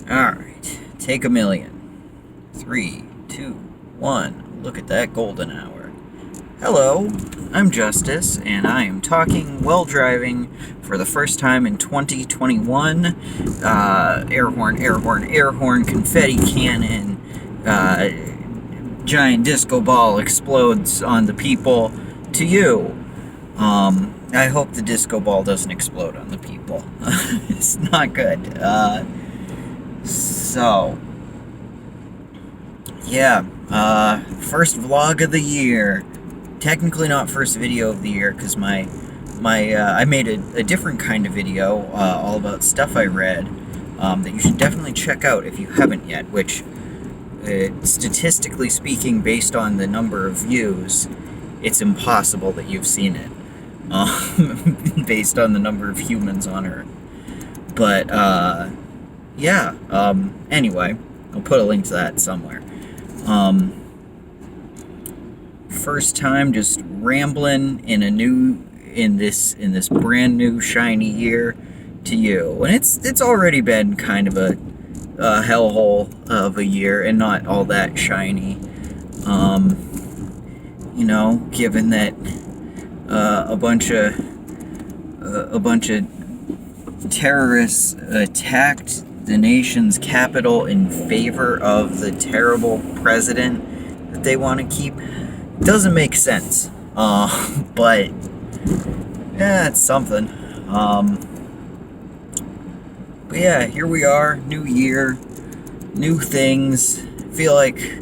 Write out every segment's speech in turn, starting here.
Alright, take a million. 3, 2, 1. Look at that golden hour. Hello, I'm Justice, and I am talking while driving for the first time in 2021. Air horn, confetti cannon, giant disco ball explodes on the people. To you. I hope the disco ball doesn't explode on the people. It's not good. First vlog of the year. Technically not first video of the year, because I made a different kind of video, all about stuff I read, that you should definitely check out if you haven't yet, which, statistically speaking, based on the number of views, it's impossible that you've seen it, based on the number of humans on Earth. But, anyway, I'll put a link to that somewhere. First time just rambling in this brand new shiny year to you. And it's already been kind of a hellhole of a year and not all that shiny. Given that a bunch of terrorists attacked the nation's capital in favor of the terrible president that they want to keep. Doesn't make sense. But yeah, it's something. But yeah, here we are, new year, new things. I feel like,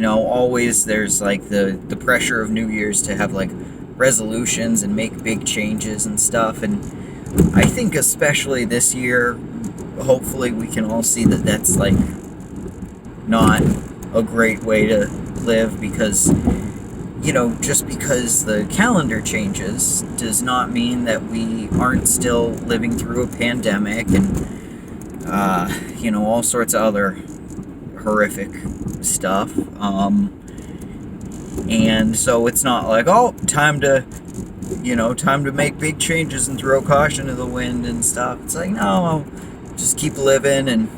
always there's like the pressure of New Year's to have like resolutions and make big changes and stuff, and I think especially this year, hopefully we can all see that that's like not a great way to live, because just because the calendar changes does not mean that we aren't still living through a pandemic and all sorts of other horrific stuff. And so it's not like, oh, time to make big changes and throw caution to the wind and stuff. It's like, no, just keep living and,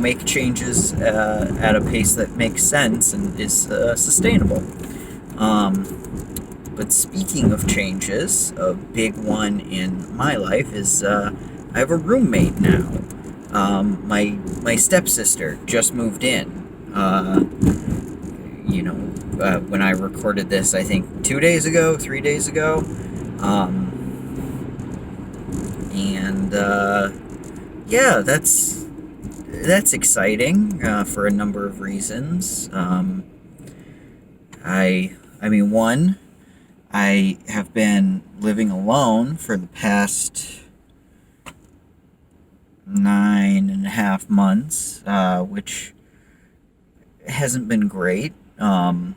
make changes at a pace that makes sense and is sustainable. But speaking of changes, a big one in my life is I have a roommate now. My stepsister just moved in. When I recorded this, I think 3 days ago. That's exciting for a number of reasons. One, I have been living alone for the past 9.5 months, which hasn't been great. I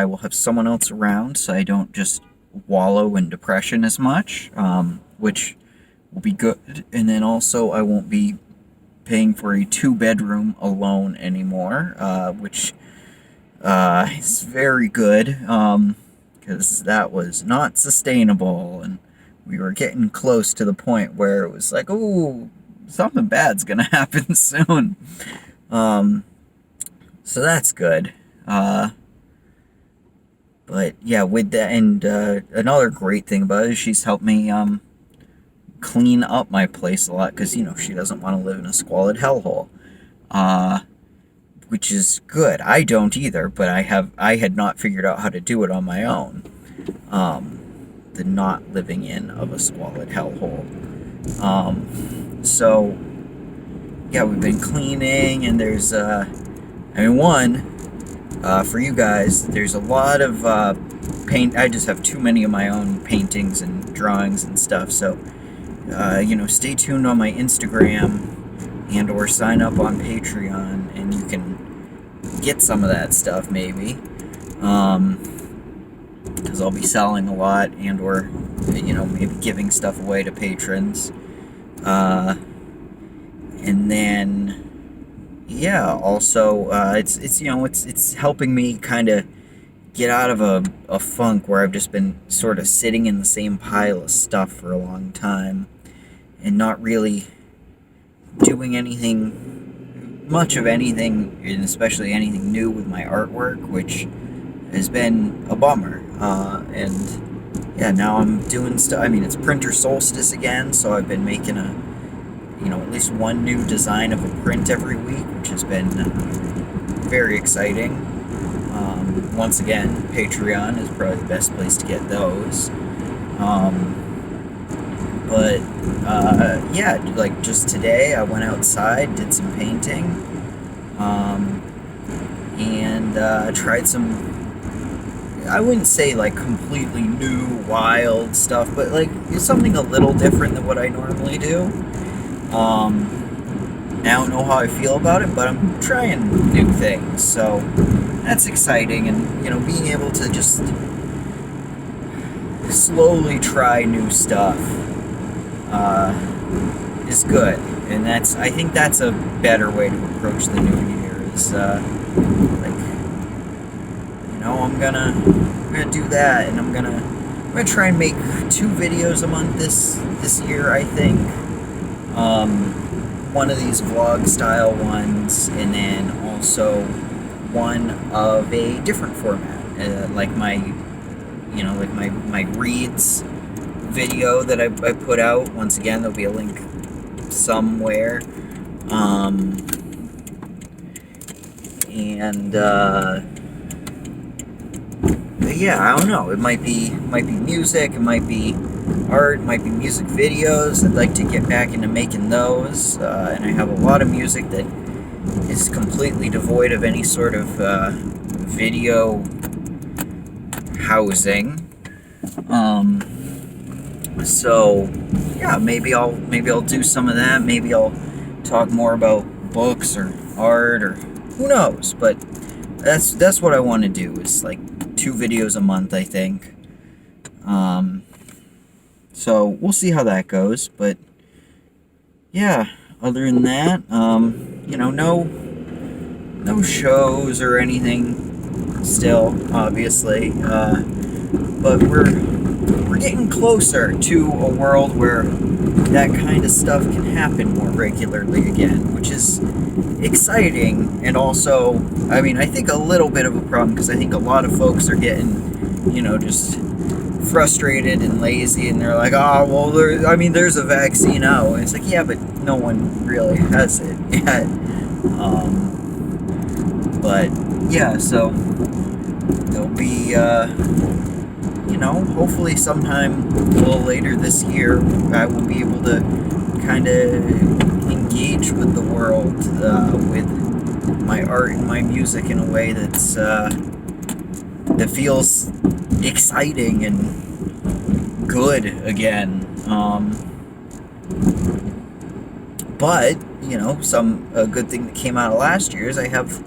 will have someone else around so I don't just wallow in depression as much, which will be good. And then also I won't be paying for a 2-bedroom alone anymore, which is very good, because that was not sustainable, and we were getting close to the point where it was like, oh, something bad's gonna happen soon. So that's good. But yeah, with that, and another great thing about it is she's helped me clean up my place a lot, because she doesn't want to live in a squalid hellhole, which is good. I don't either, but I had not figured out how to do it on my own. The not living in of a squalid hellhole. So yeah, we've been cleaning, and there's for you guys, there's a lot of paint. I just have too many of my own paintings and drawings and stuff, so stay tuned on my Instagram and or sign up on Patreon, and you can get some of that stuff maybe, because I'll be selling a lot and or maybe giving stuff away to patrons, and then also it's helping me kind of get out of a funk where I've just been sort of sitting in the same pile of stuff for a long time, and not really doing much of anything, and especially anything new with my artwork, which has been a bummer. And yeah, now I'm doing stuff. I mean, it's printer solstice again, so I've been making at least one new design of a print every week, which has been very exciting. Once again, Patreon is probably the best place to get those. But yeah, like just today I went outside, did some painting, and tried some, I wouldn't say like completely new, wild stuff, but like it's something a little different than what I normally do. I don't know how I feel about it, but I'm trying new things, so that's exciting. And being able to just slowly try new stuff is good, and I think that's a better way to approach the new year. Is I'm gonna do that, and I'm gonna try and make 2 videos a month this year, I think. One of these vlog style ones, and then also one of a different format, like my reads video that I put out. Once again, there'll be a link somewhere. Yeah, I don't know. It might be music, it might be art, it might be music videos. I'd like to get back into making those, and I have a lot of music that is completely devoid of any sort of video housing. So yeah, maybe I'll do some of that. Maybe I'll talk more about books or art, or who knows. But that's what I want to do, is like 2 videos a month, I think. So we'll see how that goes. But yeah, other than that, no shows or anything still, obviously. But we're getting closer to a world where that kind of stuff can happen more regularly again, which is exciting. And also, I mean, I think a little bit of a problem, because I think a lot of folks are getting, just frustrated and lazy, and they're like, oh, well, there's a vaccine out. And it's like, yeah, but no one really has it yet. But yeah, so there'll be, hopefully sometime a little later this year, I will be able to kind of engage with the world, with my art and my music in a way that feels exciting and good again. But a good thing that came out of last year is I have,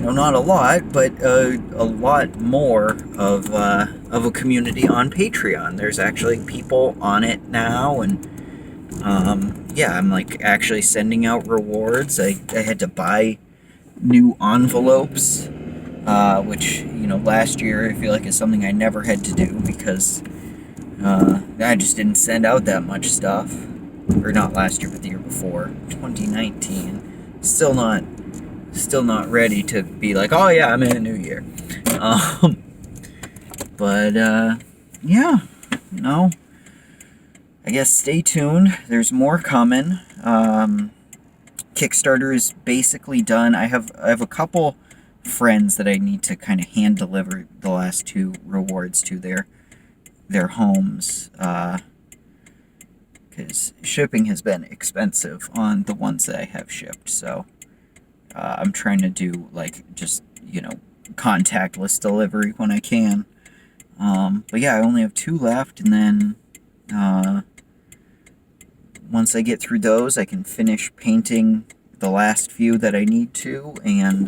not a lot, but a lot more of a community on Patreon. There's actually people on it now, and yeah, I'm like actually sending out rewards. I had to buy new envelopes, which last year I feel like is something I never had to do, because I just didn't send out that much stuff. Or not last year, but the year before, 2019. Still not ready to be like, oh yeah, I'm in a new year. But yeah, I guess stay tuned. There's more coming. Kickstarter is basically done. I have a couple friends that I need to kind of hand deliver the last 2 rewards to their homes, because shipping has been expensive on the ones that I have shipped. So I'm trying to do just contactless delivery when I can. But yeah, I only have 2 left, and then once I get through those, I can finish painting the last few that I need to, and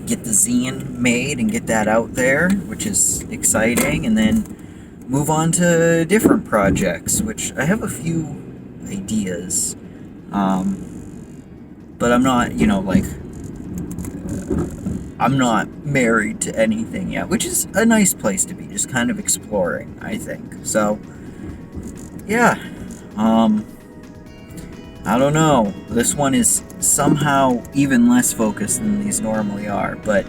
get the zine made and get that out there, which is exciting, and then move on to different projects, which I have a few ideas, but I'm not, I'm not married to anything yet, which is a nice place to be, just kind of exploring, I think. So, yeah, I don't know. This one is somehow even less focused than these normally are, but,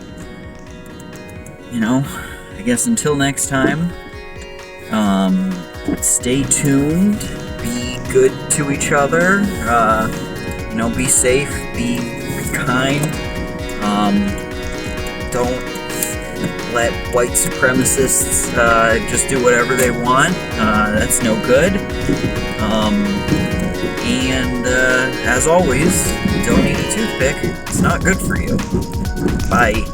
you know, I guess until next time, stay tuned, be good to each other, you know, be safe, be kind, don't let white supremacists just do whatever they want. That's no good. And as always, don't eat a toothpick. It's not good for you. Bye.